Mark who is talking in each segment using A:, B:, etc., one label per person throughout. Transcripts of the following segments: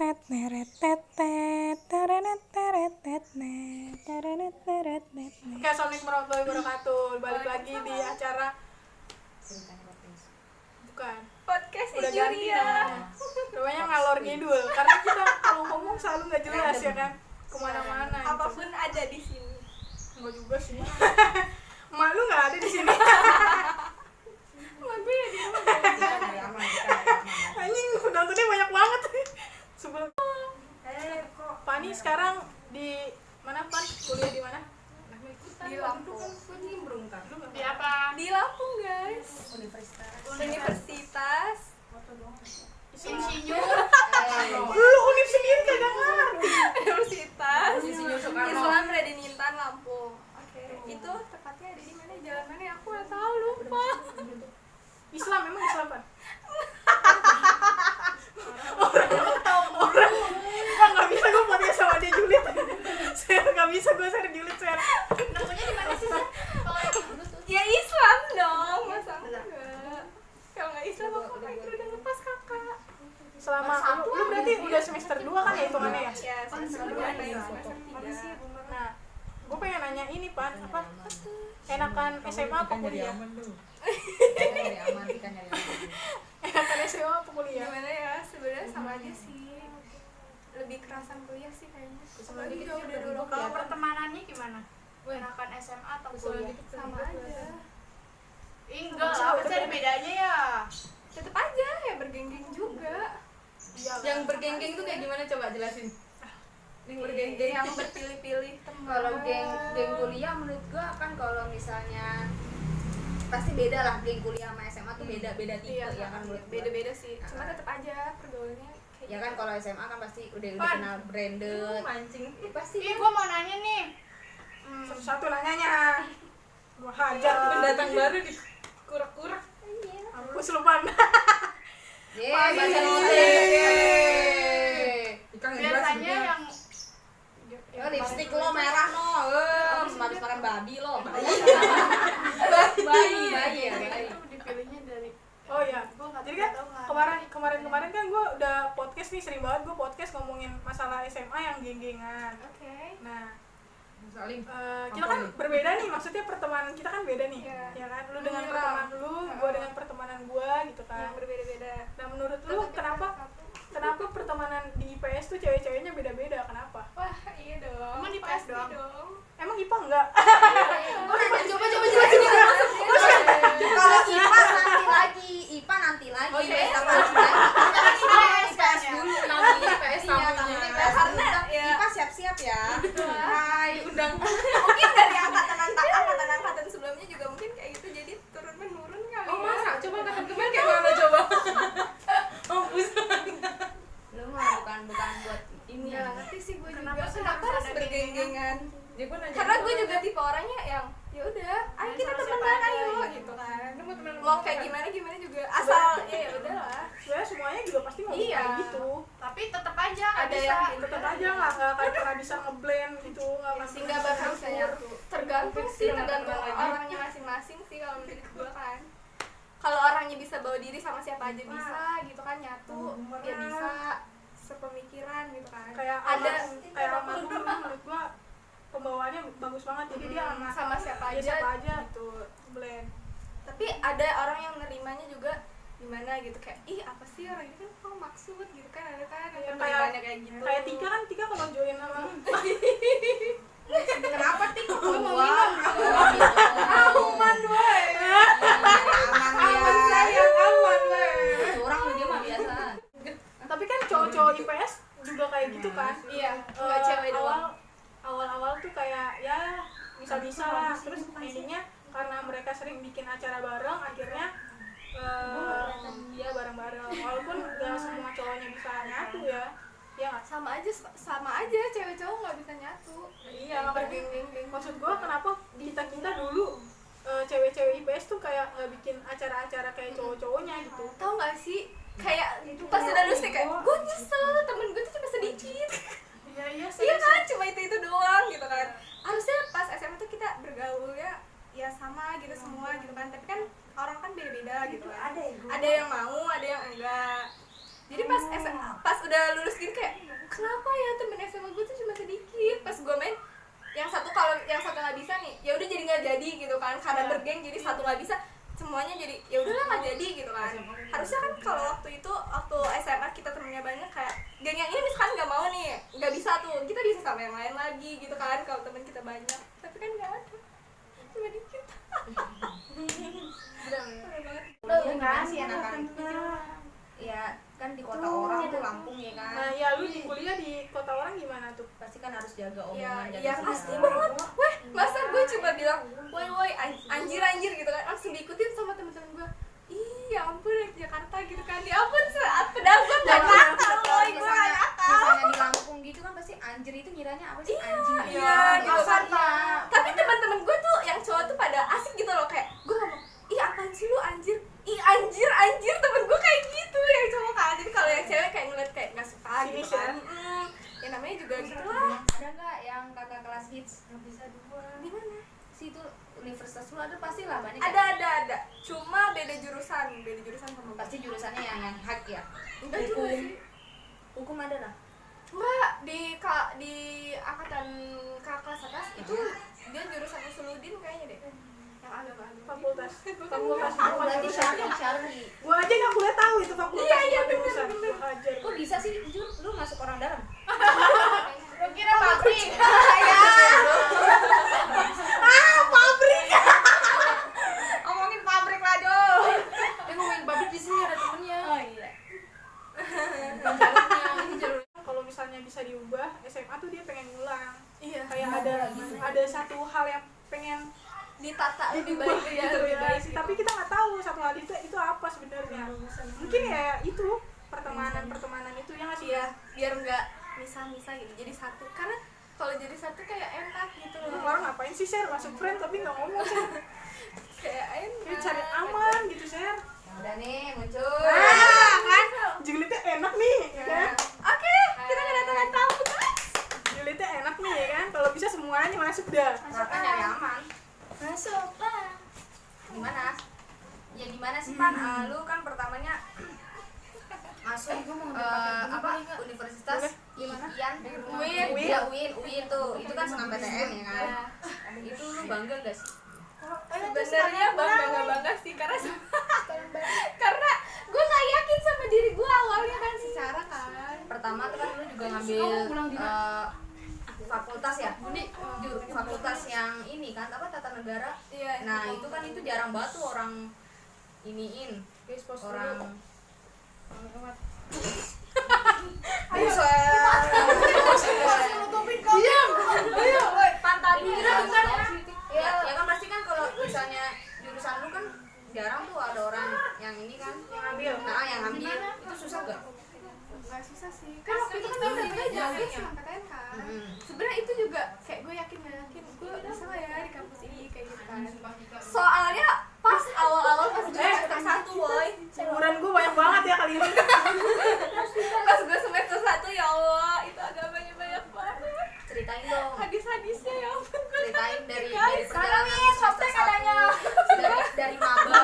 A: teret neret tetet terenet teret tetnet terenet teret tetnet. Oke, assalamualaikum warahmatullahi wabarakatuh. Balik lagi di acara bukan
B: podcast
A: udah ganti namanya. Namanya ngalor ngidul karena kita kalau ngomong selalu nggak jelas ya kan, kemana-mana.
B: Apapun ada di sini.
A: Enggak juga sih. Emak lu nggak ada di sini.
B: Emak gue ya di rumah.
A: Anjing, nontonnya banyak banget. Sebelum Pani sekarang di mana, Pan? Kuliah di mana?
B: Di Lampung.
A: Di apa?
B: Di Lampung, guys. Universitas
A: Insinyur. Lu univ sendiri kagak ngerti.
B: Universitas Islam Raden Intan Lampung. Oke. Itu tepatnya ada di mana? Jalan mana? Aku nggak tahu, lupa.
A: Islam, emang Islam, Pan? Orang nggak bisa gue podcast sama dia julid. Saya nggak bisa, gue share julid share.
C: Namanya di mana sih? Kalau yang Bluetooth.
B: Ya Islam dong, masa enggak? Kalau nggak Islam aku ngapain udah ngepas kakak.
A: Selama lu berarti udah semester 2 kan ya hitungannya ya?
B: Ya, semester 2 naik semester 3.
A: Nah, gue pengen nanya ini, Pan, apa? Enakan SMA apa kuliah? Enakan SMA apa kuliah?
B: Gimana ya, sebenarnya sama aja sih, lebih kerasan kuliah sih kayaknya. Apalagi jauh dari dulu.
C: Kalau pertemanannya gimana? Enakan SMA atau kuliah?
B: Sama aja,
C: Enggak lah, pasti ada bedanya ya.
B: tetep aja ya bergenggeng juga.
A: Iya,
D: Yang bergenggeng tuh kayak gimana, coba jelasin.
B: Yang bergenggeng, yang berpilih-pilih teman.
D: Kalau geng kuliah menurut gua kan kalau misalnya pasti beda lah, geng kuliah sama SMA tuh beda tipe
B: Iya,
D: ya kan menurut gua.
B: beda-beda sih. Cuma tetep aja pergaulannya kayak
D: Ya kan
B: gitu.
D: kalau SMA kan pasti udah
C: Pan.
D: kenal branded.
B: mancing.
D: Ya, pasti
C: Ih, gua mau nanya nih.
A: satu-satu nanyanya. Gua hajar
D: pendatang baru di kurak-kurak.
A: Mampus lu, Pan.
D: Baca note.
C: Biasanya yang
D: Oh, lipstick lo merah no. Habis makan babi lo. Bayi ya, bayi.
C: itu dipilihnya dari
A: Oh iya.
C: gua nggak
A: Jadi kan
C: tahu nggak.
A: kemarin kan gue udah podcast nih, sering banget gue podcast ngomongin masalah SMA yang geng-gengan.
B: Oke.
A: Nah,
D: Saling.
A: kita kan berbeda nih, maksudnya pertemanan kita kan beda nih.
B: Iya.
A: Ya kan? Lu dengan
B: Menyerang.
A: pertemanan lu, gue dengan pertemanan gue gitu
B: Yang
A: kan.
B: berbeda-beda.
A: Nah, menurut lu kenapa pertemanan di IPS tuh cewek-ceweknya beda-beda? Kenapa?
B: Wah, iya dong.
C: Emang di PS
B: Pasti
C: doang?
B: dong.
A: Emang IPA enggak?
D: Coba jelasin. Kalau IPA nanti lagi.
B: Oh, iya.
D: IPS nanti lagi.
C: IPS
D: dulu.
B: Nanti
D: IPS
B: karena ya
D: IPA siap-siap ya. Hai, undang.
B: mungkin dari angkatan sebelumnya juga mungkin kayak gitu, jadi turun menurun kali.
D: Oh,
B: ya.
D: masa? Coba angkatan kemarin kayak mana coba? Mampus. Lu mah bukan buat ini
B: Ya
D: ya.
B: ngerti sih gue juga.
C: Kenapa sih
B: Kenapa
C: harus
B: harus
C: ada
B: bergenggengan?
D: Ya gua nanya.
B: Karena gue juga tipe orangnya yang ya udah, ayo kita
C: sama siapa
B: temenan
C: aja,
B: ayo
C: gitu.
B: gitu kan.
D: Lu mau temenan
B: Mau
D: sama
B: kayak
D: siapa?
B: gimana juga asal ya udahlah.
A: Sebenarnya semuanya juga pasti ngomong
B: Iya.
A: kayak gitu.
C: Tapi tetap aja nggak
B: Ada
C: bisa.
B: yang
A: Tetap aja nggak kayak pernah bisa ngeblend gitu, nggak
B: Masih nggak bakal bisa nyatu. Tergantung sih, tergantung orangnya masing-masing sih kalau menurut gue kan. Kalau orangnya bisa bawa diri sama siapa aja bisa gitu kan, nyatu ya bisa sepemikiran gitu kan.
A: kayak
B: Ada
A: kayak almarhum tuh menurut gua pembawaannya bagus banget, jadi dia
B: sama siapa
A: dia
B: aja,
A: siapa aja
B: gitu.
A: blend.
B: Tapi ada orang yang nerimanya juga gimana gitu, kayak ih apa sih orang ini kan kok maksud gitu kan, ada kan
A: Iya,
B: yang nerimanya kayak gitu.
A: Kayak Tika kalau join sama
D: Kenapa Tik? Lu mau
B: minum?
D: Aman
B: woy.
D: Aman
B: sayang, aman woy.
D: Orang dia mah biasa.
A: tapi kan cowok-cowok IPS juga kayak gitu kan.
B: Iya, nggak cewek doang.
A: Awal tuh kayak ya bisa-bisa lah, terus endingnya karena mereka sering bikin acara bareng, akhirnya ya bareng-bareng, walaupun gak semua cowoknya bisa nyatu ya. Ya nggak?
B: Sama aja cewek cowok nggak bisa nyatu.
A: Iya, makanya maksud gua kenapa kita dulu cewek-cewek IPS tuh kayak nggak bikin acara-acara kayak cowok-cowoknya gitu.
B: Tahu nggak sih, kayak pas udah lulus kayak gue nyesel temen gue tuh cuma sedikit.
A: Iya
B: Iya kan, cuma itu doang gitu kan. Harusnya pas SMA tuh kita bergaul ya sama gitu semua gitu kan. Tapi kan orang kan beda-beda gitu kan. Ada yang mau, ada yang enggak. Jadi pas udah lulus gini kayak kenapa ya temen SMA gue tuh cuma sedikit. Pas gue main yang satu nggak bisa nih ya udah jadi nggak jadi gitu kan, karena bergeng jadi satu nggak bisa semuanya jadi ya udahlah nggak jadi gitu kan. Harusnya kan kalau waktu SMA kita temennya banyak kayak geng yang ini misalkan nggak mau nih nggak bisa tuh, kita bisa sama yang lain lagi gitu kan kalau temen kita banyak. Tapi kan nggak ada, cuma dikit.
D: Lu kan sih anak-anak ya kan di kota orang tuh Lampung ya kan.
A: Nah ya lu di kuliah di kota orang gimana tuh?
D: Pasti kan harus jaga
B: Ya,
D: omongan
B: ya pasti banget. Weh, masa gue coba bilang, woi anjir gitu kan, langsung diikutin sama temen-temen gue. Ih, ya ampun anak Jakarta gitu kan. Ya ampun, padahal gue gak nakal, woi gue gak nakal.
D: Misalnya di Lampung gitu kan pasti anjir itu ngiranya apa sih anjing.
B: Iya, gitu kan.
D: Kasarnya.
B: Tapi teman-teman gue tuh yang cowok tuh pada asik gitu loh, kayak gue ngomong, ih apaan sih lu anjir? Ih anjir temen gue kayak gitu yang cowok kan. Jadi kalau yang cewek kayak ngeliat kayak nggak suka gitu kan. Ya namanya juga gitu lah.
D: Ada nggak yang kakak kelas hits?
B: Di mana?
D: Situ universitas lu ada pasti lah banyak.
B: Ada. Cuma beda jurusan sama gue.
D: Pasti jurusannya yang hak ya.
B: Enggak juga sih.
D: Hukum ada lah.
B: Enggak, di angkatan kakak kelas atas itu dia jurusan Usuluddin kayaknya deh. Yang agama.
A: Fakultas
D: Aku berarti syar'i.
A: gua aja nggak boleh tahu itu fakultas.
B: Iya,
A: bukan
B: bener.
A: jurusan. Gua ajar.
D: Kok bisa sih Jur? Lu masuk orang dalam?
C: Lu kira pabrik?
D: Ngomongin pabrik lah Jul.
C: Dia ngomongin pabrik di sini ada temennya.
D: Oh iya.
C: Ini jalur.
A: Kalau misalnya bisa diubah, SMA tuh dia pengen ngulang.
B: Iya.
A: Kayak ada satu hal yang pengen
B: Ditata lebih
A: diubah
B: baik ya,
A: gitu
B: lebih
A: ya.
B: baik gitu.
A: Tapi kita nggak tahu satu hal itu apa sebenarnya. Mungkin ya itu pertemanan itu ya nggak sih ya.
B: Biar enggak misah-misah gitu, jadi satu. Karena kalau jadi satu kayak enak gitu
A: Lu
B: loh.
A: orang ngapain sih share masuk friend tapi nggak ngomong share.
B: Kayak enak.
A: Kayak cari aman gitu share.
D: Udah nih muncul.
A: Kan julidnya enak nih ya kan.
B: Oke, kita kedatangan tamu guys.
A: Julidnya enak nih ya kan. Kalau bisa semuanya masuk dah.
D: Makanya nyari aman.
B: Masuklah.
D: Gimana? Ya gimana sih Pan? Lu kan pertamanya masuk universitas
A: Gimana?
D: UIN.
B: UIN.
D: Ya UIN tuh. Itu kan senam PTN ya kan. Itu lu bangga gak sih?
B: Sebenarnya bangga sih karena karena gue nggak yakin sama diri gue awalnya kan secara kan.
D: Pertama tuh kan lu juga ngambil fakultas ya, fakultas yang ini kan apa tata negara.
B: Iya.
D: Nah itu kan itu jarang banget tuh orang iniin orang. Ayo
B: Ayo, woi, pantat
D: ya kan pasti kan kalau misalnya jurusan lu kan jarang tuh ada orang yang ini kan
A: Yang ambil.
D: nah yang ngambil itu susah gak?
B: Gak susah sih. Kan waktu itu kan gue dapetnya jauh sama PTN kan. Sebenarnya itu juga kayak gue yakin gue bisa lah ya di kampus ini kayak gitu kan. Soalnya pas awal-awal pas gue semester 1 woi.
A: Umuran gue banyak banget ya kali ini.
B: Pas gue semester 1 ya Allah, itu agamanya banyak banget.
D: Ceritain dong,
B: Hadis-hadisnya ya ampun.
D: ceritain dari
B: Sekarang
D: perjalanan
B: nih softtek
D: semester
B: adanya.
D: dari maba.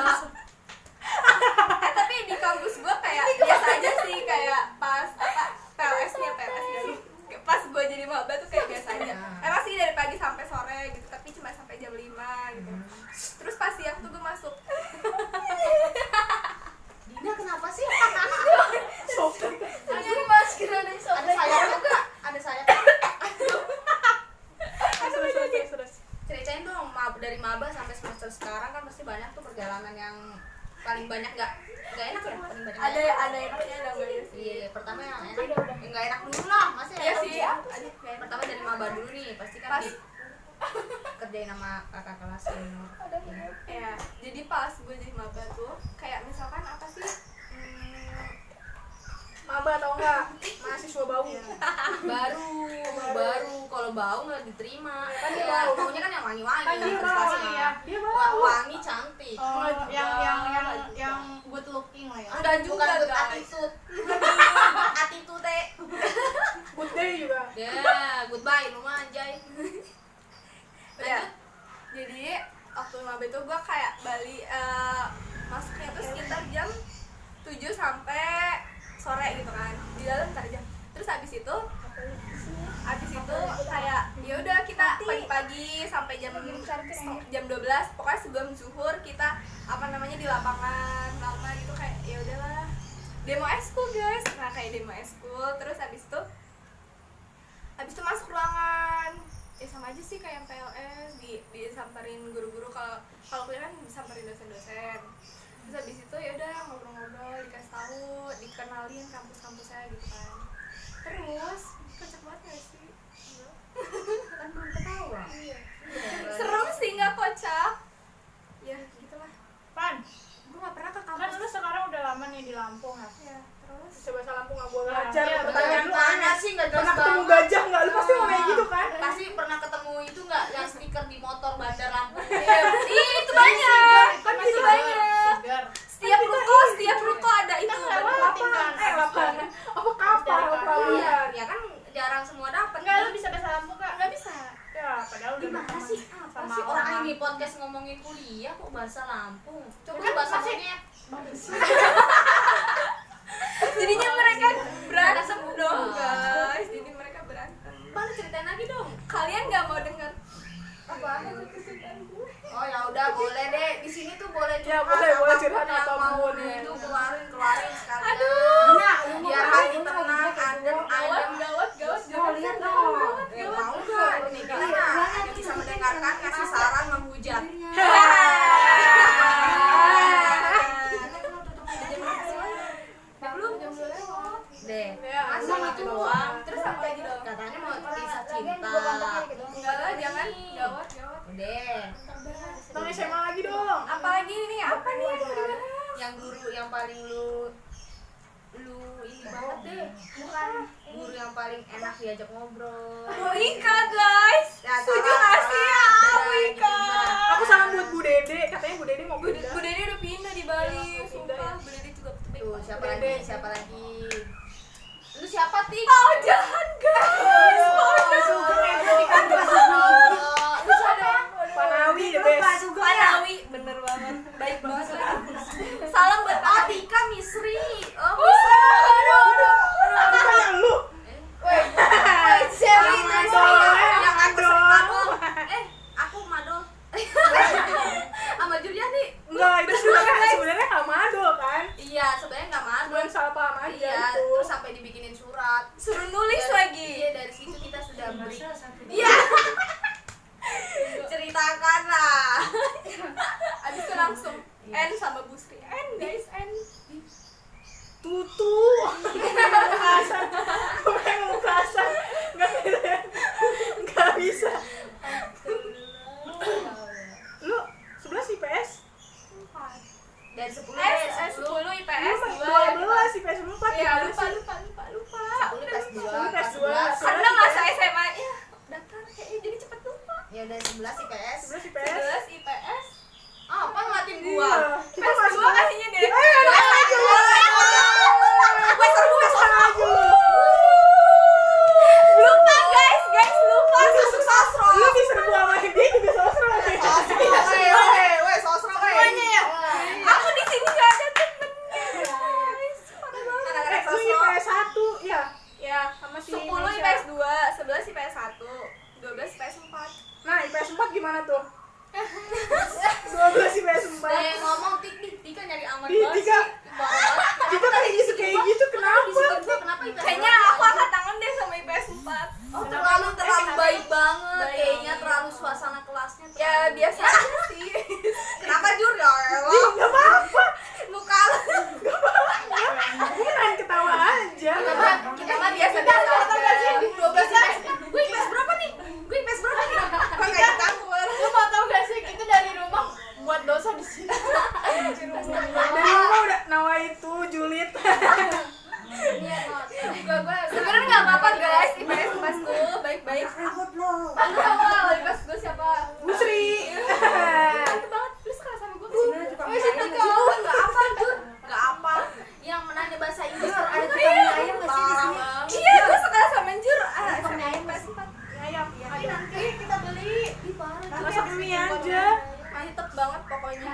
B: Tapi di kampus gue kayak biasa aja sih, kayak pas PLS dulu. Pas gue jadi maba tuh kayak biasa aja. Emang sih dari pagi sampai sore gitu, tapi cuma sampai jam 5 gitu. Terus pas siang tuh gue masuk.
D: Dina kenapa sih?
B: Jadi mas kira nih
D: Ada sayap juga, ada sayap.
A: Terus.
D: Ceritain dong dari maba sampai semester sekarang kan pasti banyak tuh perjalanan yang paling banyak nggak enak ya paling banyak.
B: ada enaknya ada enggaknya sih.
D: Iya pertama yang enak nggak enak dulu lah masih
B: Iya
D: enak
B: sih.
D: dulu. Pertama dari maba dulu nih pasti kan
B: Pas.
D: kerjain sama kakak kelas senior.
B: Ya, jadi pas gue jadi maba tuh kayak misalkan apa sih?
A: Maba atau enggak? Mahasiswa bau.
D: baru kalau bau nggak diterima
A: Kan dia
D: ya
A: bau.
D: maunya kan yang wangi-wangi
A: Kan dia
D: universitas
A: bau,
D: mah.
A: iya. Dia bau.
D: Wah, wangi cantik
C: Oh, yang good looking lah ya.
B: Enggak juga
D: bukan good
B: guys.
D: attitude attitude
A: Good day juga.
D: ya goodbye lu mah anjay.
B: Ya. Jadi waktu maba itu gue kayak masuknya tuh sekitar jam 7 sampai sore gitu kan. Di dalam ntar jam jam 12 pokoknya sebelum zuhur kita di lapangan lama gitu, kayak ya udahlah demo eskul guys. Nah kayak demo eskul, terus habis itu masuk ruangan. Ya sama aja sih kayak yang PLS, disamperin guru-guru. Kalau kuliah kan disamperin dosen-dosen. Terus habis itu ya udah ngobrol-ngobrol, dikasih tahu, dikenalin kampus-kampusnya gitu kan. Terus kocak banget gak sih?
D: Kan belum ketawa.
B: Iya. Serem sih, nggak kocak. Ya gitulah.
C: Pan,
B: Gue nggak pernah ke
C: kan
B: kampus.
C: lu sekarang udah lama nih di Lampung ya.
B: Ya, terus
A: Coba bahasa Lampung nggak boleh
C: Nah,
A: ajar.
C: iya,
A: Pertanyaan lu
D: Mana
A: aneh.
D: sih nggak jelas
A: Pernah ketemu
D: banget.
A: gajah nggak? Lu pasti mau kayak gitu kan?
D: Pasti pernah ketemu itu nggak yang stiker di motor Bandar Lampung?
B: Iya, itu banyak. Kan itu banyak.
C: Segar.
B: Setiap ruko ada itu.
C: Kita nggak
B: Apa?
C: lewatin kan.
A: Lapangan. Apa kapal?
C: Dari
A: Apa
C: Bandung.
D: Iya, ya kan jarang semua dapat.
C: Enggak, lu bisa bahasa Lampung kak?
B: Nggak bisa.
C: Ya, padahal udah
D: Gimana
C: berteman
D: sih? Apa
C: sama
D: sih orang
C: orang.
D: ini podcast ngomongin kuliah kok bahasa Lampung? Coba
C: Kan
D: bahasa
C: masih-
D: monyet.
B: Jadinya mereka berantem
D: Bahasa
B: dong,
D: buka.
B: guys. Jadi mereka berantem.
D: Bang ceritain lagi dong.
B: Kalian nggak mau dengar?
D: Apa? Oh ya udah boleh deh. Di sini tuh boleh
A: Ya,
D: curhat,
A: boleh
D: apapun
A: curhat
D: yang
A: apapun,
D: mau
A: ya.
D: itu keluarin sekalian.
B: Aduh.
D: Nah, biar hati tenang, adem.
B: Gawat.
D: Mau lihat dong. Mau nggak? Nih kita hanya bisa mendengarkan, kasih saran, menghujat.
B: Belum jam 2 lewat.
D: Deh,
A: Ya,
D: masa
A: emang
D: gitu
A: itu
D: doang.
B: Terus apa lagi dong?
D: Katanya mau kisah cinta.
B: Enggak lah, jangan. Gawat.
D: Udah.
A: Bang SMA lagi dong.
B: Apalagi ini apa nih yang mau dibahas?
D: Yang guru yang paling lu ini banget deh.
B: Bukan.
D: Guru yang paling enak diajak ngobrol.
B: Bu Ika, guys.
D: Ya,
B: Setuju
D: salah,
B: nggak sih ya,
D: salah.
B: Bu Ika?
A: Aku salam buat Bu Dede. Katanya Bu Dede mau
B: Bu
A: pindah.
B: Dede udah pindah di Bali.
A: Ya, pindah
B: Sumpah,
A: ya.
B: Bu Dede juga baik
D: Tuh,
B: banget.
D: siapa
A: Dede.
D: lagi? Siapa lagi? Lu siapa, Tik?
B: Oh, jangan guys. Oh, jangan.
D: Lu siapa?
A: Panawi the best.
B: Panawi, bener banget. Baik banget lagi. Salam buat
D: Oh,
B: Ati.
D: Tika Misri. Oh,
A: Bukannya lu.
B: Sherry,
A: Yang
B: Nasri.
A: madol,
D: yang aku
A: madol.
D: sering madol. Aku madol. Sama Juliani.
A: Enggak, itu sebenarnya nggak madol kan?
D: Iya, sebenarnya nggak madol.
A: Cuman salah paham aja
D: Iya,
A: itu.
D: terus sampai dibikinin surat.
B: Suruh nulis
D: Dan-
B: lagi.
D: Iya, dari situ kita sudah beri.
B: Iya.
D: Ceritakan lah.
B: Abis itu langsung N sama Bu Sri. N guys, N.
A: Tutu. Kasar. Gue pengen ngomong kasar. Nggak bisa. Lu 11 IPS?
D: Dari 10
B: 10 IPS
A: 12 IPS 4
B: Ya,
A: gimana
B: lupa.
A: sih?
D: 10 PES 2,
A: PES 2.
B: Karena masa SMA ya daftar kayaknya jadi cepet lupa.
D: Ya udah 11 IPS.
A: 11 IPS.
B: 11 IPS.
D: Apa ngeliatin
A: Iya.
D: gua?
A: Kita
B: IPS
A: masih
B: 2 kayaknya deh. Lupa guys, lupa.
D: Sosro.
A: Lu diserbu sama dia juga sosro.
D: Weh, sosro
B: Semuanya ya. Aku di sini gak ada temennya guys. Parah banget.
D: Anak-anak
A: Lu
D: sosro.
A: IPS 1 ya? Ya, sama si
B: 10
A: Indonesia.
B: IPS 2, 11 IPS 1, 12 IPS 4.
A: Nah, IPS 4 gimana tuh? 12 IPS 4.
D: Deh ngomong Tika nyari aman
A: Ih,
D: banget
A: Tika.
D: sih. Parah banget.
A: Kita kayak gitu kenapa?
D: Kenapa IPS?
B: Kayaknya aku angkat tangan deh sama IPS 4.
D: Oh, terlalu baik banget.
B: Baik.
D: Kayaknya terlalu suasana kelasnya.
B: Ya
D: terlalu-
B: biasa aja sih.
D: Kenapa Jur ya?
A: Ih, nggak apa-apa.
D: Muka lu.
A: Bukan ketawa aja.
B: Kita mah biasa-biasa aja.
D: 12 IPS. Gue IPS berapa nih? Gue IPS berapa nih? Kok kayak campur?
C: Lu mau tau gak sih kita dari rumah buat dosa di sini.
A: Dari rumah udah nawa itu julid.
B: Sebenarnya nggak apa-apa guys, IPS 4 tuh baik-baik. Lu tahu IPS gue siapa?
A: Bu Sri.
B: Ganteng banget. Lu suka sama gue sih?
D: Wih, situ kau nggak apa Jur? Nggak apa. Yang menanya bahasa Inggris ada tukang ayam nggak sih di sini?
B: Iya, gue suka sama Jur. SMA IPS 4.
A: Ayam.
D: Tapi nanti kita beli di parah.
A: Masak mie aja.
B: Mantep banget pokoknya.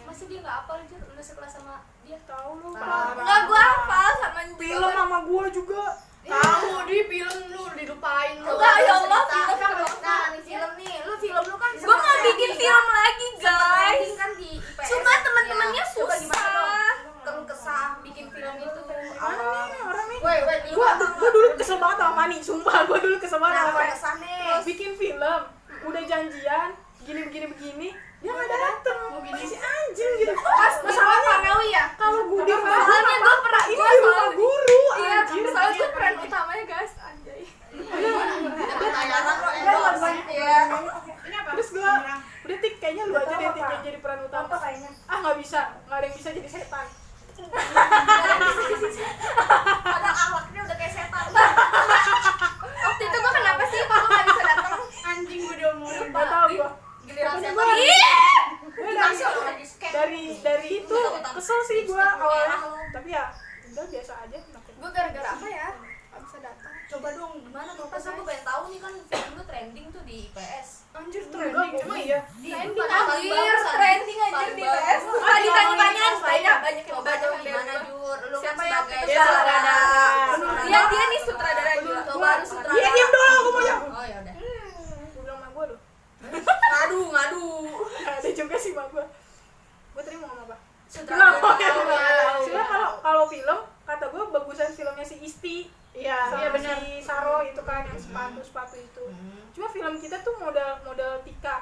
D: Masih dia nggak apa Jur? Udah sekelas sama dia.
A: Tahu lu.
B: Enggak, gue hafal sama Jur.
A: Film sama gua juga.
C: Tahu di film lu dilupain lu.
B: Enggak, ya Allah,
D: Cerita.
B: film.
D: Nah, nih film nih. Lu film lu kan
B: Gue mau bikin film lagi guys.
D: Trending kan di IPS.
B: Cuma teman-temannya
D: Ya, coba gimana
B: susah.
D: dong? Keluh kesah bikin film itu
A: orang nih
D: Woi,
A: gua dulu kesel banget sama Fani, sumpah gua dulu kesel banget sama Fani.
D: kesannya.
A: Bikin film udah janjian begini dia nggak dateng si anjing gitu. Masalahnya
B: Farnawi ya.
A: kalau gue di rumah
B: Soalnya gue pernah
A: ini di rumah guru
B: Iya,
A: anjir.
B: soalnya gue peran utamanya guys, anjay.
D: Bayaran lo endorse. Iya.
A: Terus gue udah tik kayaknya lu aja deh tik yang jadi peran utama. Nggak bisa, nggak ada yang bisa jadi setan.
D: Padahal akhlaknya udah kayak setan.
B: Waktu itu gue kenapa sih kalau nggak bisa datang?
C: Anjing gue udah mau.
A: Nggak tahu gue.
D: Giliran
A: Pokoknya
D: setan.
A: Dari itu kesel sih gue awalnya, tapi ya udah biasa aja.
B: Gue gara-gara apa ya? Nggak bisa datang.
D: Coba dong gimana tuh? Pas aku pengen tahu nih kan film itu trending tuh di IPS.
C: Anjir
A: Enggak, emang iya.
B: Trending anjir di PS. Ah, ditanya-tanyain banyak yang
D: Coba
B: baca
D: dong gimana Jur? Lu
B: Siapa
D: kan
B: yang
D: sebagai
B: kita
A: sutradara?
B: Dia nih sutradara juga.
D: Coba harus sutradara.
A: Iya, diam dong, aku mau jawab.
D: Oh ya udah.
A: Gue bilang sama gue loh.
D: Ngadu.
A: Nggak ada juga sih sama gue. Gue tadi mau ngomong apa?
D: Sutradara.
A: Sebenarnya kalau film kata gue bagusan filmnya si Isti.
C: Iya,
A: Sama
C: iya benar.
A: si Saro itu kan yang sepatu itu. Cuma film kita tuh model Tika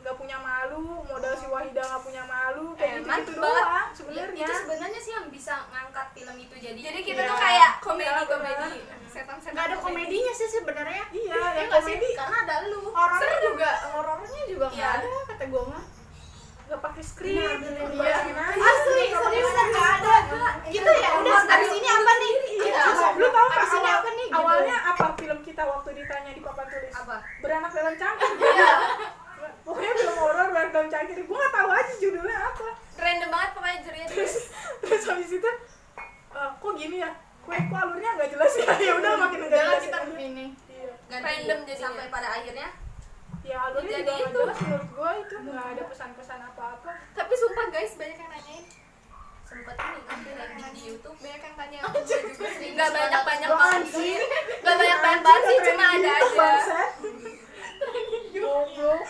A: nggak punya malu, model si Wahida nggak punya malu, kayak
B: Mantep
A: gitu
B: banget.
A: doang sebenarnya.
D: Itu sebenarnya sih yang bisa ngangkat film itu jadi.
B: Jadi kita
A: Iya.
B: tuh kayak
A: Iya,
B: komedi. Setan-setan.
C: Nggak ada komedinya sih sebenarnya.
A: Iya, yang
C: nggak sih?
A: komedi
D: karena ada lu.
C: Horornya juga, horornya juga nggak
B: Iya.
C: ada kata gue mah.
A: nggak pakai skrip.
C: Iya.
A: Asli,
C: Serius nggak ada. Gitu ya. Udah habis ini apa nih?
A: Iya, lu tahu nggak
C: Habis ini
A: awal-
C: apa nih? Gitu.
A: awalnya apa film kita waktu ditanya di papan tulis?
D: Apa?
A: Beranak dalam cangkir. Pokoknya film horor beranak dalam cangkir. Gue nggak tahu aja judulnya apa.
B: Random banget pokoknya jurinya.
A: Terus habis itu kok gini ya? Kok alurnya nggak jelas ya? Ya udah makin nggak
C: Udahlah
A: jelas
C: kita
A: aja.
C: begini.
A: Iya.
D: Ganti
B: Random jadinya.
D: sampai pada akhirnya
A: Ya alurnya
B: Jadi
A: juga nggak
B: itu.
A: jelas menurut gue itu nggak ada pesan-pesan apa-apa.
B: Tapi sumpah guys, banyak yang nanyain.
D: sempet ini kan trending di YouTube.
B: Banyak yang tanya aku juga sih. Enggak banyak-banyak
A: Gua
B: banget
A: anjing.
B: sih. Enggak banyak-banyak banget sih, cuma ada aja.
A: Bangsat. Goblok.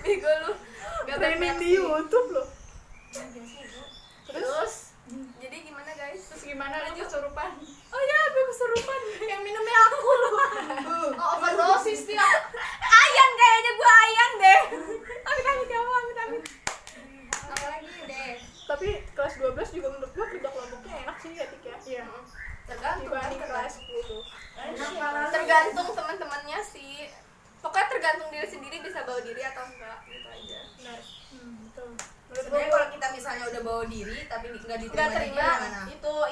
B: Bego lu. Enggak
A: Trending
B: banyak
A: di
B: sih.
A: YouTube loh.
B: Terus jadi gimana guys?
C: Terus gimana lu kesurupan?
B: Oh ya, gue kesurupan.
C: Yang minumnya aku loh.
D: Oh, overdosis dia.
B: Ayan kayaknya gue ayan deh. Amit-amit ya Allah, amit-amit.
D: Apa lagi deh?
A: Tapi kelas 12 juga menurut gue kerja kelompoknya enak sih ya Tik ya.
C: Iya.
D: Tergantung
A: Dibanding kelas 10.
B: Tergantung teman-temannya sih. Pokoknya tergantung diri sendiri bisa bawa diri atau enggak gitu aja.
A: Nah, betul. Menurut
D: Sebenarnya
A: gue
D: kalau kita misalnya udah bawa diri tapi nggak
B: Enggak
D: diterima di
B: terima.
D: dia gimana?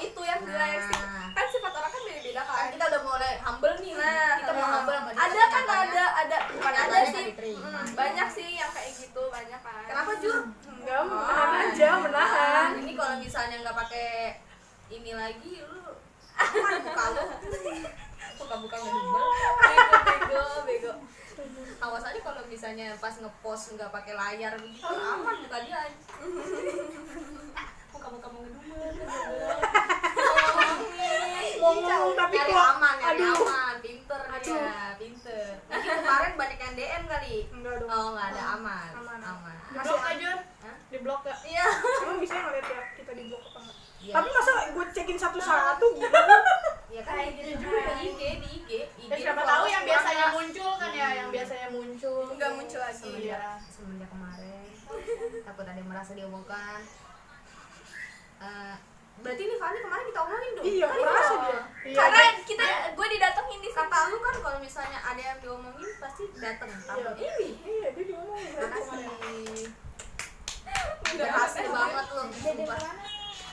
B: Itu yang jelek sih.
D: Nah.
B: Kan sifat orang kan beda-beda
D: Kan
B: kan.
D: kita udah mulai humble nih.
B: Nah,
D: Kita mau humble sama dia.
B: ada kan ada bukan ada
D: Nyatanya
B: sih.
D: nggak diterima.
B: Banyak sih yang kayak gitu, banyak kan.
D: Kenapa Jur?
A: enggak menahan aja, menahan.
D: Ini kalau misalnya nggak pakai ini lagi lu aman muka lu. Buka-buka ngedumel.
B: Bego.
D: Awas aja kalau misalnya pas ngepost nggak pakai layar begitu aman muka dia. Muka-muka mau ngedumel.
A: Ngomong tapi
D: Nyari
A: kok
D: aman, nyari
A: aduh.
D: aman, pinter dia, pinter. Mungkin kemarin banyak yang DM kali.
A: Enggak dong.
D: Oh nggak ada aman,
A: Aman.
C: Di blok aja.
D: Hah?
C: Di blok ya.
D: Iya.
A: Emang bisa ngeliat ya kita di blog apa enggak?
D: Iya.
A: Tapi masa gue cekin satu-satu gimana?
D: Ya kan gitu juga di IG.
C: Ya siapa tahu yang biasanya muncul kan ya, yang biasanya muncul.
B: Enggak muncul lagi.
C: Iya.
D: semenjak kemarin takut ada yang merasa diomongkan. Berarti nih Fani kemarin kita omongin dong.
A: Iya,
D: Kan
A: merasa
D: kita-
A: dia.
C: Iya.
B: Karena gue didatengin di
D: Kata lu kan kalau misalnya ada yang diomongin pasti dateng. Tahun
A: Iya.
D: ini.
A: Iya, dia diomongin kemarin.
D: Makasih. Berhasil banget lu. Sumpah.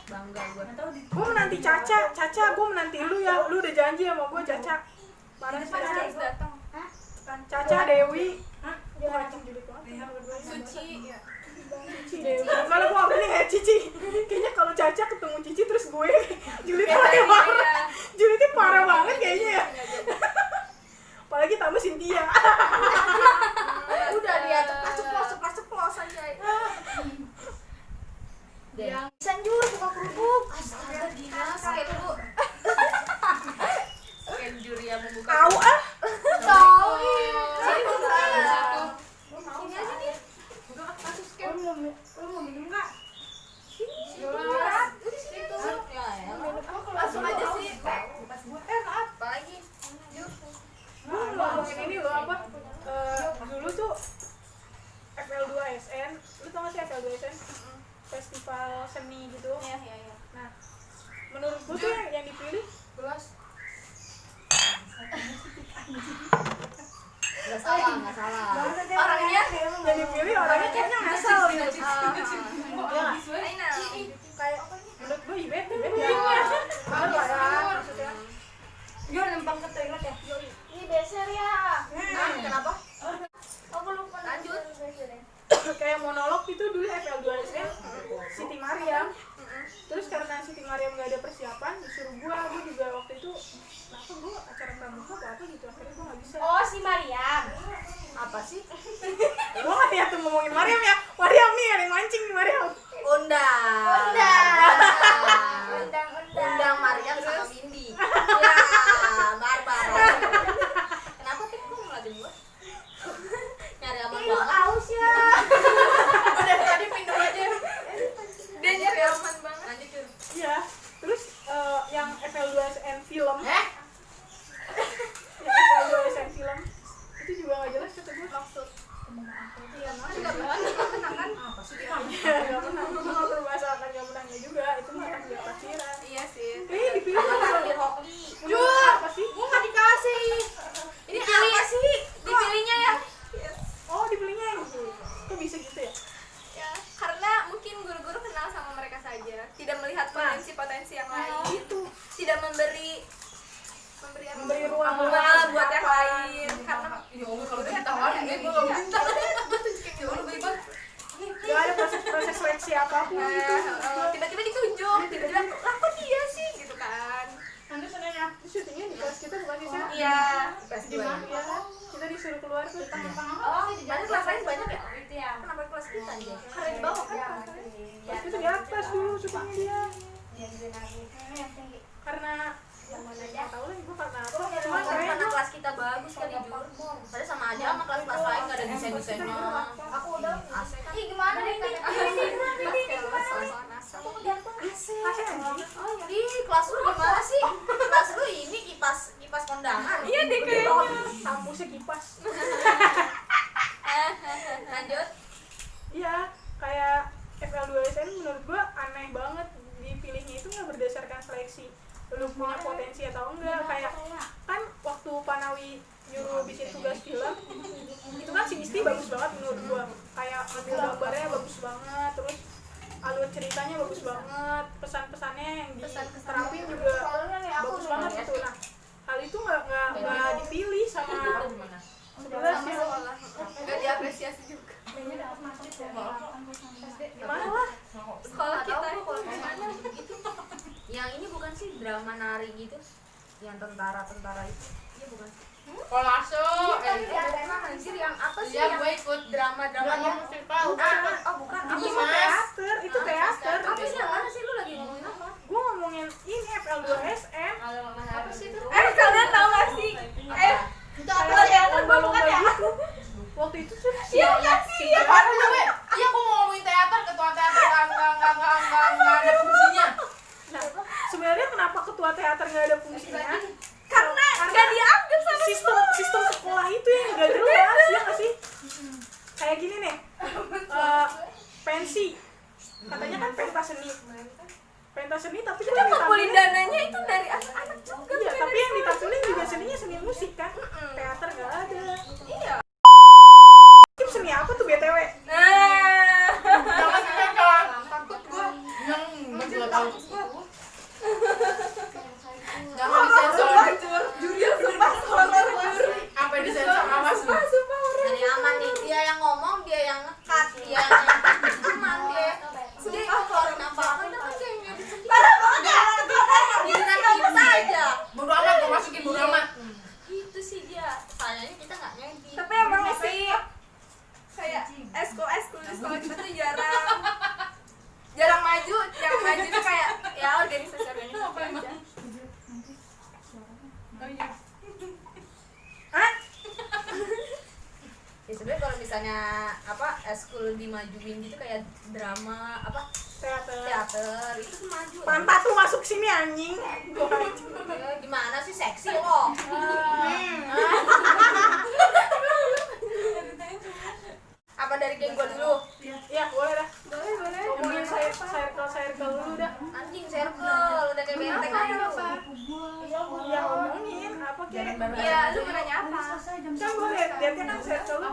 D: Bangga gue.
A: Gue menanti Caca gue menanti lu ya. Lu udah janji sama gue Caca. Parah sih
B: Pasti harus
A: Caca.
B: datang.
A: Caca, Dewi. Hah? Gue anjing julid banget.
B: Suci.
A: Cici Dewi. Malah gue gak berani kayak Cici. Kayaknya kalau Caca ketemu Cici terus gue julidnya
B: Iya.
A: parah. Julidnya parah banget kayaknya ya. Apalagi tambah Cynthia.
D: Udah dia ceplos aja. Deh.
C: Yang
D: Sanjur buka kerupuk. Astaga gila, scan dulu. Scan Juria membuka.
A: Tahu ah.
C: tahu.
B: Sini,
C: Tolong ke toilet ya.
B: Ini beser ya.
D: Kenapa?
B: Aku lupa.
D: Lanjut.
A: Kayak monolog itu dulu FL2SM Siti Mariam. Terus karena Siti Mariam nggak ada persiapan, disuruh gue juga waktu itu kenapa gue acara pramuka apa gitu, akhirnya gue nggak bisa.
C: Oh, si Mariam.
D: Apa sih?
A: Gue nggak lihat tuh ngomongin Mariam ya. Mariam nih ada yang mancing nih Mariam.
D: Undang Mariam sama Windy. Ya, Barbara. Kenapa sih kok ngeliatin gua? Nyari aman banget.
B: Aus ya.
C: Udah tadi minum aja.
B: Dia nyari aman banget.
D: Lanjut, Cur.
A: Iya. Terus yang FL2SN film. Yang FL2SN film itu juga nggak jelas kata gue. Maksud. Iya,
B: Enggak pernah kan?
D: Apa sih dia?
A: Iya, nggak pernah. Gue nggak permasalahan nggak menangnya juga. Itu mah kan dia paciran.
B: Iya sih.
A: Dipilih
D: Apa di Hockey?
A: apa sih?
C: Gua enggak dikasih.
B: Ini apa sih? Dipilihnya ya.
A: Oh, dipilihnya yang gitu. Kok bisa gitu ya?
B: Ya, karena mungkin guru-guru kenal sama mereka saja, tidak melihat potensi-potensi yang lain, tidak memberi apa?
A: Memberi ruang
B: buat yang lain, karena
C: Ya Allah, kalau udah ditawarin gue enggak minta. Gua tunjukin ya Allah baik banget.
A: Gak ada proses seleksi apapun gitu.
B: tiba-tiba ditunjuk, tiba-tiba lah kok dia sih gitu kan.
A: Nanti sebenarnya syutingnya di kelas kita bukan di sana.
B: Iya.
D: PS2.
A: Iya, kita disuruh keluar tuh.
B: Oh,
D: Berarti kelas lain banyak ya?
C: Itu ya.
D: Kenapa kelas kita aja?
B: karena di bawah kan.
A: Kelas kita di atas dulu syutingnya dia.
C: Yang tinggi.
A: Karena nggak tahu lah ibu karena apa. Cuma
D: Cuma
A: kayaknya
D: karena kelas kita bagus kali, Jur. Tadi sama aja sama kelas-kelas lain nggak ada desain-desainnya.
C: Aku udah.
D: AC kan?
C: Ih, gimana nih?
D: Ih, kelas lu gimana sih? Kelas lu ini kipas kondangan.
B: Iya deh kayaknya.
A: kampusnya kipas.
D: Lanjut.
A: Iya, kayak FL2SN menurut gua aneh banget dipilihnya itu nggak berdasarkan seleksi lu punya potensi atau enggak. Kayak kan waktu Panawi nyuruh bikin tugas film itu kan si Isti bagus banget menurut gua, kayak ambil gambarnya bagus banget, terus alur ceritanya bagus banget, pesan-pesannya yang diterapin juga bagus banget gitu. Nah, hal itu nggak dipilih sama sebelas ya.
B: Nggak diapresiasi juga.
A: Gimana lah?
B: Sekolah kita
D: itu. Yang ini bukan sih drama nari gitu? Yang tentara itu. Iya bukan sih?
C: Kolase.
D: Anjir yang apa sih?
C: Iya,
D: Yang
C: gue ikut
D: drama-dramanya
C: musikal.
D: Oh bukan.
A: Itu
D: Apa
A: mah teater, itu teater.
D: Apa sih yang mana sih lu lagi ngomongin apa?
A: Gue ngomongin ini FL2SM.
D: Apa sih itu?
B: kalian tahu gak sih?
C: Itu apa
A: Kayak
C: sih? Aku
A: lomba-lomba
C: bukan ya?
A: gitu. Waktu itu tuh
B: Iya nggak sih? Iya.
C: Iya, aku mau ngomongin teater, ketua teater enggak ada fungsinya.
A: Nah, sebenarnya kenapa ketua teater nggak ada fungsinya?
B: Karena nggak dianggap sama
A: sistem sekolah itu yang nggak jelas ya nggak sih? Kayak gini nih, pensi katanya kan pentas seni tapi
B: kita ngumpulin dananya itu dari anak-anak juga.
A: iya, tapi yang ditampilin juga seninya seni musik kan, teater nggak ada.
B: Iya.
A: Kim seni apa tuh BTW?
B: Nah.
C: Jangan sensor.
B: Takut gua.
C: Yang gue juga tahu. Jangan
B: Horor
C: disensor.
B: sumpah, Jur. Juril sumpah horor, Jur.
C: Sampai disensor, awas lu.
B: Sumpah horor.
D: Jadi aman nih, dia yang ngomong, dia yang nge-cut, dia yang aman dia. Sumpah keluarin apa-apa itu kan dia yang ngedit sendiri.
B: Parah banget.
D: Giliran kita aja.
C: Bodo amat, gue masukin bodo amat.
D: Gitu sih dia. Sayangnya kita nggak ngedit.
B: Tapi emang sih kayak eskul di sekolah kita tuh jarang maju. Yang maju tuh kayak ya organisasi aja.
A: Hah?
D: Ya sebenarnya kalau misalnya apa eskul dimajuin gitu kayak drama apa teater itu tuh maju.
A: Pantat tuh masuk sini anjing.
D: Ya, gimana sih seksi loh. Apa dari geng gua dulu?
A: Ya boleh dah.
B: Boleh.
A: Ngomongin circle dulu dah.
D: Anjing circle udah kayak benteng aja.
A: Ya ngomongin apa kayak?
B: Iya, lu mau nanya apa?
A: Kan gue liatnya kan circle lu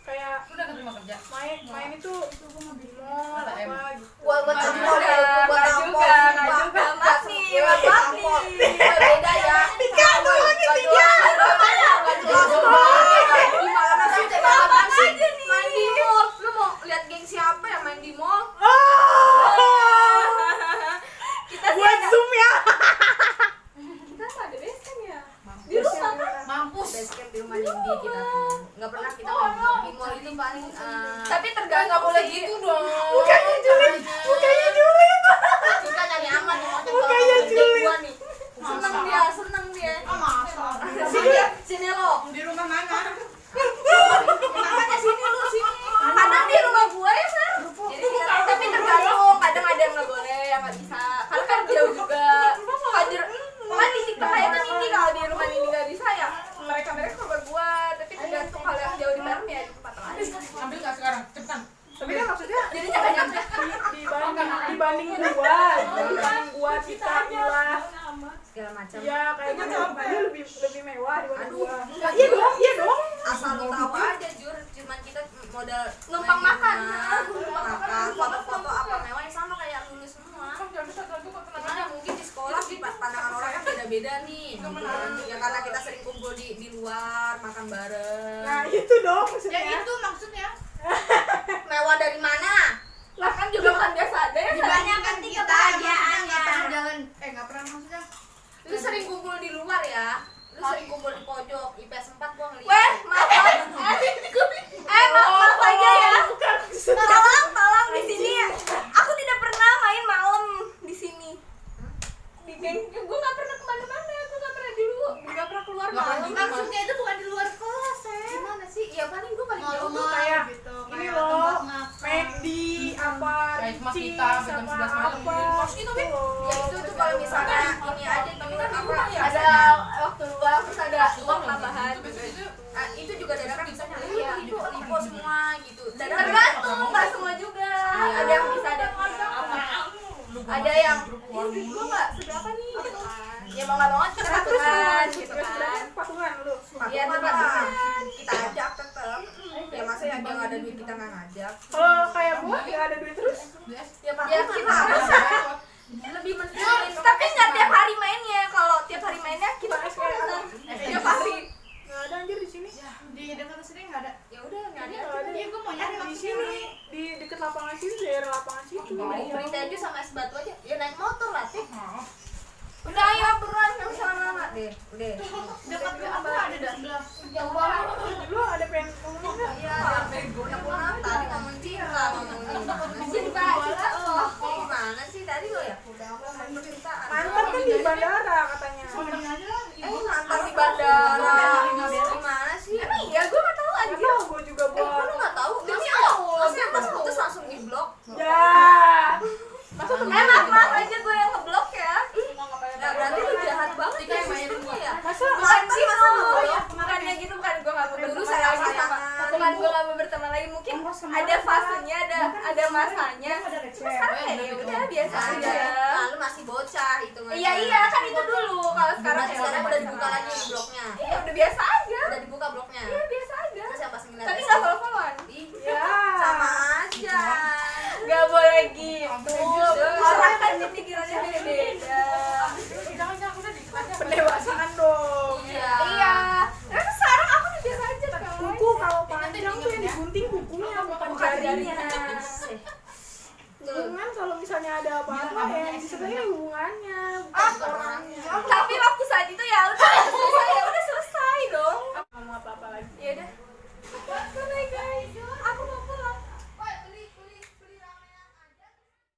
A: kayak
C: Lu udah keterima kerja?
A: main itu di mall apa gitu.
D: Buat tampol ya, buat tampol.
B: Nggak juga. Maaf nih.
D: Beda ya.
A: Tiga tuh lagi tiga.
D: base camp di rumah Nindi kita tuh. Nggak pernah kita main di mall itu paling
B: Tapi
C: Nggak
B: tergantung
C: boleh
B: sih.
C: gitu dong.
A: Mukanya julid.
D: kita nyari aman nih mau
A: Mukanya julid.
D: gua nih. Seneng dia.
C: Ah, masa?
D: Sini lo.
C: Di rumah mana?
D: Makanya sini lu sini. Kadang di rumah gua ya, Sar. Jadi
B: Tapi tergantung, kadang ada yang nggak boleh, yang nggak bisa. Karena kan jauh juga. Kan di TikTok kayak kan ini kalau di rumah ini nggak bisa ya mereka ke rumah gua. Tapi tergantung kalau yang jauh di Parmi ya di tempat lain.
C: Ambil nggak sekarang? Cepetan.
A: Tapi kan maksudnya
B: Jadi jangan nyampe.
A: dibanding gua kita Ila
D: segala macam.
A: ya kayaknya dia lebih mewah dibanding
D: Aduh.
A: gua. Nah, iya dong.
D: Asal lo tahu aja Jur, cuman kita modal
B: Numpang
D: main
B: makan.
D: rumah, makan, foto-foto apa mewah yang sama kayak lulus semua. Cuman ya mungkin di sekolah di pandangan orang kan beda-beda nih. Gitu kan. Ya karena kita sering kumpul di luar, makan bareng.
A: Nah, itu dong maksudnya.
C: Ya itu maksudnya.
D: Mewah dari mana?
B: Lah kan juga makan biasa aja ya.
C: Dibandingkan
D: kan
C: kita
D: kebahagiaannya.
C: nggak pernah jalan. Nggak pernah maksudnya.
D: Lu sering kumpul di luar ya? Lu sering kumpul di pojok, IPS 4 gua ngeliat.
B: Weh, maaf aja ya. Tolong di sini ya. Aku tidak pernah main malam di sini. Di geng, gue nggak pernah kemana-mana. Aku nggak pernah dulu, nggak pernah keluar
C: Nggak pernah
B: malam.
C: juga. Maksudnya itu bukan di luar kelas ya.
B: Gimana sih? Ya paling gue paling jauh tuh
C: Mall-mall
A: kayak
C: gitu.
A: ini
C: Kayak
A: loh,
C: tempat makan.
A: McD apa
C: Kayak cuma
A: Cheese,
C: kita jam
A: sama
C: 11 malam
A: apa
C: gitu.
A: Pos itu kan
D: Ya itu tuh kalau misalnya ini aja tapi kan apa
B: ada waktu luang terus ada uang tambahan.
D: itu juga dadakan bisa nyari
B: Iya.
D: lipo semua gitu. Dadakan
B: Tergantung, nggak semua juga.
D: Iya.
B: Ada yang bisa, ada yang enggak. Ada yang gue nggak seberapa nih gitu kan. Ya mau nggak mau kita patungan gitu kan.
A: patungan lu.
B: Iya,
D: patungan
B: patungan.
D: kita ajak tetap. Ya masa yang nggak ada duit kita nggak ngajak.
A: Kalau kayak gua nggak ada duit terus.
D: Ya
B: Ya
D: patungan
B: kita
D: lah.
B: harus.
D: Lebih mentingin.
B: Tapi nggak tiap hari mainnya. Kalau tiap hari mainnya kita
A: Pas
B: kan
A: kayak
B: tiap hari.
A: nggak ada anjir di sini.
C: Di dekat sini nggak ada.
D: Ya udah nyari
A: Nggak
D: aja.
A: ada.
C: Iya, gua mau nyari
A: di
C: maksudnya.
A: sini di dekat lapangan sini daerah lapangan situ.
D: Beli teju sama es batu aja. Ya naik motor lah sih.
B: Udah ayo buruan yang sama
D: Deh, udah.
C: Dekat ke aku ada di sebelah.
B: jauh banget.
A: Lu ada pengen ngomong nggak?
D: Iya, udah pulang tadi ngomong cinta, ngomongin gimana sih?
B: Cinta lo.
D: Gimana sih tadi lo ya? Ngomongin percintaan.
A: Mantan kan di bandara katanya.
D: Mantan di bandara. Gimana sih?
B: Emang iya gue nggak tahu
A: Nggak
B: anjir.
A: tahu gua juga
D: Lu
A: buat.
D: nggak tahu?
B: Demi
D: Masa-
B: Allah.
D: Masa yang pas putus langsung di blok?
A: Ya. Masa temen
B: Maaf aja gue yang ngeblok ya.
D: Ya berarti lu jahat banget ya sistemnya ya.
A: Masa
B: Bukan
D: Mantan
B: gitu.
D: masa ngeblok?
B: Bukannya gitu, bukan gue nggak mau
D: Dulu
B: berteman
D: sayang
B: lagi sama.
D: pasangan.
B: Bukan gue nggak mau berteman lagi. Mungkin ada fasenya, ada masanya. Cuma sekarang kayak ya udah biasa aja.
D: Nah, lu masih bocah itu kan.
B: Iya kan itu dulu. Kalau sekarang
D: Berarti
B: ya
D: sekarang
B: udah
D: udah dibuka lagi bloknya.
B: Iya udah biasa aja.
D: Udah dibuka bloknya.
B: Iya biasa aja.
D: Terus yang pas ngeliat
B: Tapi
D: SD,
B: nggak follow-followan.
D: Iya,
A: Ya.
D: sama aja.
B: Nggak boleh gitu. Orang kan pikirannya beda-beda.
A: pendewasaan dong.
D: Iya.
B: Iya. Tapi sekarang aku udah biasa aja kalau
A: Kuku kalau panjang tuh yang digunting kukunya bukan jarinya. Hubungan kalau misalnya ada apa-apa ya sebenarnya hubungannya bukan orangnya.
B: Tapi waktu saat itu ya udah selesai, ya udah selesai dong.
A: Ngomong apa-apa lagi.
B: Ya udah. Bye guys.